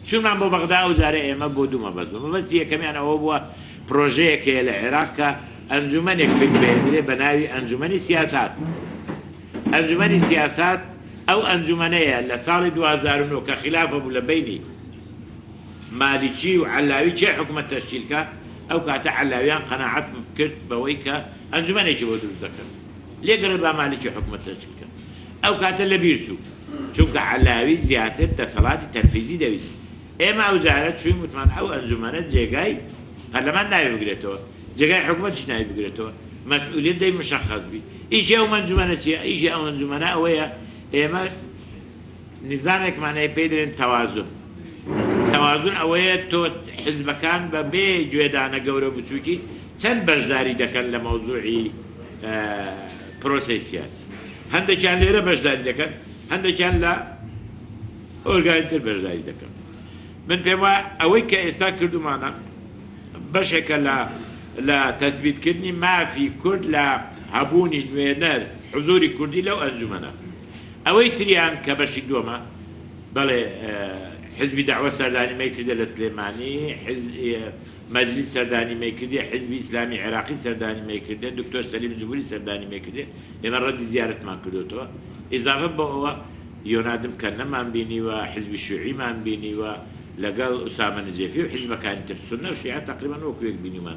چونمان بۆ بەغدا ئەو جارە ئێمە بۆ دوو مەبەست بوو. مەبەستی یەکەمیان ئەوە بووە پرۆژەیەکێ لە عێراق کە ئەنجومەنێک بێنرێ بە ناوی ئەنجومەنی سیاسات. ئەنجومەنی سیاسات ئەو ئەنجومەنەیە لە ساڵی 2009 کە خلافە بوو لە بینی مالیکی و عەلاوی چێ حکومەت تەشکیلکە، ئەو کاتە عەلاویان قەناعەت کرد بەوەی کە ئەنجومەنێکی بۆ دروست دەکەن لێگەڕێ با مالیکی حکومەت تەشکیلکە. ئەو کاتە لە بیر چوو چونکە عەلاوی زیاتر دەسەڵاتی تەنفیزی دەویست. ئێمە ئەو جارە چووین وتمان ئەو ئەنجومەنە جێگای پەرلەمان ناوی بگرێتەوە، جێگای حکومەتیش ناوی بگرێتەوە، مەسئولیت دەی مشەخەص بی. ئیشی ئەو ئەنجومەنە چییە؟ ئیشی ئەو ئەنجومەنە ئەوەیە ئێمە نظامێکمانەیە پێی دەڵێن تەوازن. تەوازن ئەوەیە تۆ حیزبەکان بە بێ گوێدانە گەورە بچووکی چەند بەشداری دەکەن لە مەوزوعی پرۆسەی سیاسی. هەندێکیان لێرە بەشداری دەکەن، هەندێکیان لە ئۆرگانی تر بەشداری دەکەن. من پێم وایە ئەوەی کە ئێستا کردومانە بەشێکە لە تەثبیتکردنی مافی کورد لە هەبوونی نوێنەر حزوری کوردی لەو ئەنجومەنە. ئەوەی تریان کە بەشی دووەمە بەڵێ حزبی داوە سەردانی مەیکردە لە سلێمانی، مەجلیس سەردانی مەیکردێ، حزبی ئیسلامی عێراقی سەردانی مەیکردێ، دکتۆر سەلیم جوبوری سەردانی مەیکردێ، ئێمە ڕەتی زیارەتمان کردوتەوە. ئیزافە بە ئەوە یۆنادم کەنەمان بینیوە، حزبی شیوعیمان بینیوە لەگەڵ ئوسامە نەجێفی و حزبەکانی تر سوننە و شیعە تەقریبەن وەکو یەک بینیمان.